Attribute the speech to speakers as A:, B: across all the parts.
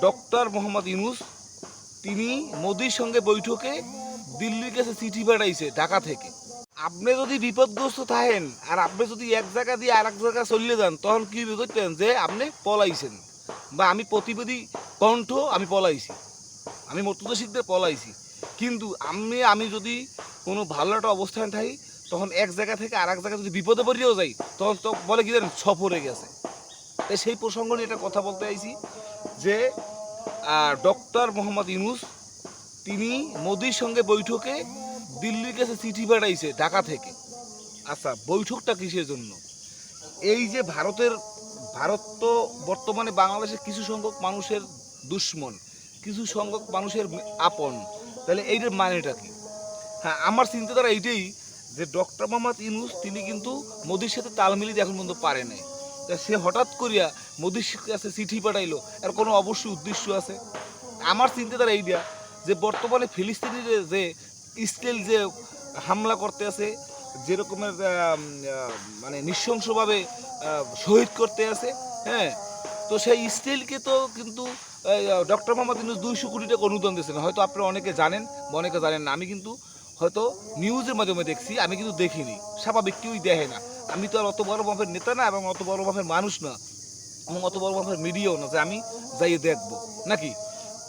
A: Doctor Mohammad Yunus তিনি মোদির সঙ্গে বৈঠকে দিল্লির কাছে চিঠি পাঠাইছে ঢাকা থেকে। আপনি যদি বিপদগ্রস্ত থাকেন আর আপনি যদি এক জায়গা দিয়ে আর এক জায়গা চলে যান, তখন কি বুঝতেন যে আপনি পলাইছেন, বা আমি প্রতিবাদী কণ্ঠ আমি পলাইছি, আমি মর্তুজা শিখদের পলাইছি। কিন্তু আমি যদি কোনো ভালো একটা অবস্থানে থাকি, তখন এক জায়গা থেকে আর এক জায়গায় যদি বিপদে পড়িয়েও যাই, তখন তো বলে কি জানেন, সফরে গেছে। তাই সেই প্রসঙ্গ নিয়ে এটা কথা বলতে চাইছি যে ডক্টর মোহাম্মদ ইউনূস তিনি মোদির সঙ্গে বৈঠকে দিল্লির কাছে চিঠি পাঠাইছে ঢাকা থেকে। আচ্ছা, বৈঠকটা কিসের জন্য? এই যে ভারত তো বর্তমানে বাংলাদেশের কিছু সংখ্যক মানুষের দুশ্মন, কিছু সংখ্যক মানুষের আপন। তাহলে এইটার মানেটা কি? হ্যাঁ, আমার চিন্তাধারা এইটাই যে ডক্টর মোহাম্মদ ইউনূস তিনি কিন্তু মোদির সাথে তাল মিলিয়ে এখন পর্যন্ত পারে নাই। তা সে হঠাৎ করিয়া মোদির কাছে চিঠি পাঠাইলো, এর কোনো অবশ্যই উদ্দেশ্য আছে। আমার চিন্তাধারা এইটা যে বর্তমানে ফিলিস্তিনির যে ইসরায়েল যে হামলা করতে আছে, যেরকমের মানে নৃশংসভাবে শহীদ করতে আছে, হ্যাঁ, তো সেই ইসরায়েলকে তো কিন্তু ডক্টর মোহাম্মদ ইউনূস 200 কোটি টাকা অনুদান দিয়েছেন। হয়তো আপনারা অনেকে জানেন বা অনেকে জানেন না। আমি কিন্তু হয়তো নিউজের মাধ্যমে দেখছি, আমি কিন্তু দেখিনি। স্বাভাবিক কেউই দেখে না। আমি তো আর অত বড় মাপের নেতা না, এবং অত বড় মাপের মানুষ না, এবং অত বড় মাপের মিডিয়াও না যে আমি যাইয়ে দেখবো নাকি।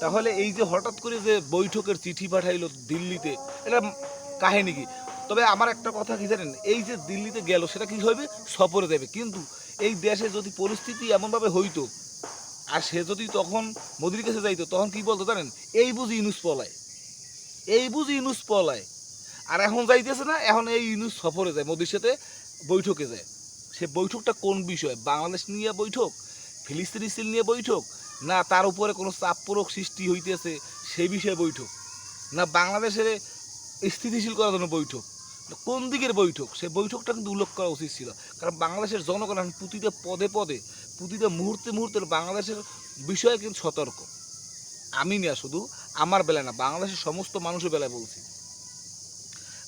A: তাহলে এই যে হঠাৎ করে যে বৈঠকের চিঠি পাঠাইলো দিল্লিতে, এটা কাহিনী কি? তবে আমার একটা কথা কি জানেন, এই যে দিল্লিতে গেল সেটা কি হবে, সফরে দেবে। কিন্তু এই দেশে যদি পরিস্থিতি এমনভাবে হইতো আর সে যদি তখন মোদির কাছে যাইতো, তখন কি বলতো জানেন, এই বুঝি ইউনূস পলায়, এই বুঝি ইউনূস পলায়। আর এখন যাইতেছে না, এখন এই ইউনূস সফরে যায়, মোদির সাথে বৈঠকে যায়। সে বৈঠকটা কোন বিষয়? বাংলাদেশ নিয়ে বৈঠক, ফিলিস্তিন ইসরায়েল নিয়ে বৈঠক, না তার উপরে কোনো চাপ প্রয়োগ সৃষ্টি হইতেছে সেই বিষয়ে বৈঠক, না বাংলাদেশের স্থিতিশীল করার জন্য বৈঠক, কোন দিকের বৈঠক? সে বৈঠকটা কিন্তু উল্লেখ করা উচিত ছিল। কারণ বাংলাদেশের জনগণ এখন প্রতিটা পদে পদে, প্রতিটা মুহূর্তে মুহূর্তে বাংলাদেশের বিষয়ে কিন্তু সতর্ক। আমি না, শুধু আমার বেলায় না, বাংলাদেশের সমস্ত মানুষের বেলায় বলছি।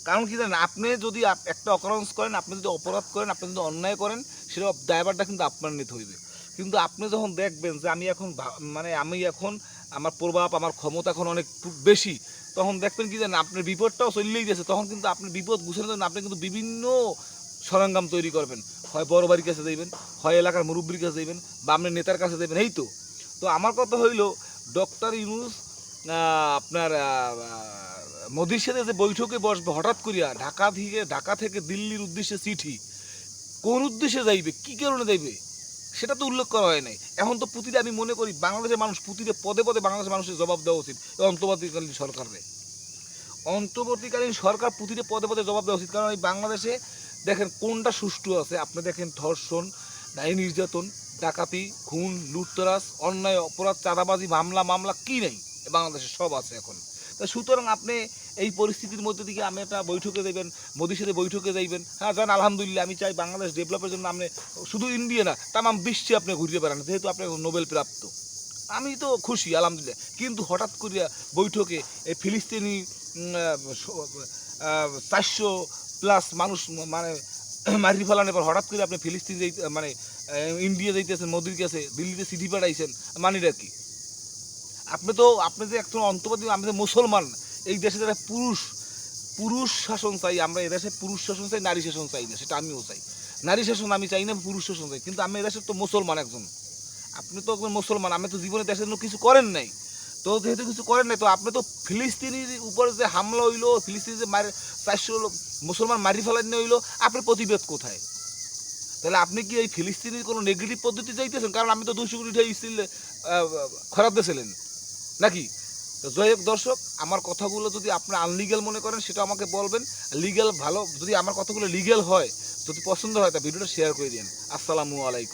A: কারণ কি জানেন, আপনি যদি একটা অকারেন্স করেন, আপনি যদি অপরাধ করেন, আপনি যদি অন্যায় করেন, সেটা দায়ভারটা কিন্তু আপনার নিতে হইবে। কিন্তু আপনি যখন দেখবেন যে আমি এখন আমার প্রভাব, আমার ক্ষমতা এখন অনেক বেশি, তখন দেখবেন কি জানেন, আপনার বিপদটাও চললেই গেছে। তখন কিন্তু আপনি বিপদ গুছানোর জন্য আপনি কিন্তু বিভিন্ন সরঞ্জাম তৈরি করবেন। হয় বড় বাড়ির কাছে যাইবেন, হয় এলাকার মুরব্বীর কাছে যাইবেন, বা আপনার নেতার কাছে যাইবেন। এই তো তো আমার কথা হইল, ডক্টর ইউনূস আপনার মোদির সাথে যে বৈঠকে বসবে হঠাৎ করিয়া, ঢাকা থেকে দিল্লির উদ্দেশ্যে চিঠি, কোন উদ্দেশ্যে যাইবে, কি কারণে যাইবে, সেটা তো উল্লেখ করা হয় নাই। এখন তো প্রতিটা, আমি মনে করি বাংলাদেশের মানুষ প্রতিটা পদে পদে বাংলাদেশের মানুষের জবাব দেওয়া উচিত। অন্তর্বর্তীকালীন সরকার প্রতিটা পদে পদে জবাব দেওয়া উচিত। কারণ এই বাংলাদেশে দেখেন কোনটা সুষ্ঠু আছে। আপনি দেখেন ধর্ষণ, নারী নির্যাতন, ডাকাতি, খুন, লুটতরাজ, অন্যায়, অপরাধ, চাঁদাবাজি, মামলা কি নেই? বাংলাদেশে সব আছে এখন। তা সুতরাং আপনি এই পরিস্থিতির মধ্যে দিকে আমি একটা বৈঠকে যাইবেন, মোদির সাথে বৈঠকে যাইবেন, হ্যাঁ যান, আলহামদুলিল্লাহ। আমি চাই বাংলাদেশ ডেভেলপের জন্য আপনি শুধু ইন্ডিয়া না, তামাম বিশ্বে আপনি ঘুরতে পারেন, যেহেতু আপনি নোবেল প্রাপ্ত। আমি তো খুশি, আলহামদুলিল্লাহ। কিন্তু হঠাৎ করিয়া বৈঠকে এই ফিলিস্তিনি 400+ মানুষ মানে মারি ফেলানোর পর হঠাৎ করে আপনি ফিলিস্তিন ইন্ডিয়া যাইতেছেন, মোদির কাছে দিল্লিতে চিঠি পাঠাইছেন, মানিটা কি? আপনি যে একজন অন্তর্বাদী, আমি যে মুসলমান, এই দেশে যারা পুরুষ শাসন চাই, আমরা এদেশে পুরুষ শাসন চাই, নারী শাসন চাই না। সেটা আমিও চাই, নারী শাসন আমি চাই না, পুরুষ শাসন চাই। কিন্তু আমি এদেশের তো মুসলমান একজন, আপনি তো একজন মুসলমান। আমি তো জীবনে দেশের জন্য কিছু করেন নাই। তো যেহেতু কিছু করেন নাই, তো আপনি তো ফিলিস্তিনির উপরে যে হামলা হইলো, ফিলিস্তিনি যে 400 মুসলমান মারি ফেলান হইলো, আপনার প্রতিবাদ কোথায়? তাহলে আপনি কি এই ফিলিস্তিনির কোনো নেগেটিভ পদ্ধতি চাইতেছেন? কারণ আমি তো 200 কোটি টাকা ইসরায়েল খরাব দিয়েছিলেন নাকি? তো যাই হোক দর্শক, আমার কথাগুলো যদি আপনি আনলিগ্যাল মনে করেন, সেটা আমাকে বলবেন। লিগ্যাল ভালো, যদি আমার কথাগুলো লিগ্যাল হয়, যদি পছন্দ হয়, তা ভিডিওটা শেয়ার করে দিন। আসসালামু আলাইকুম।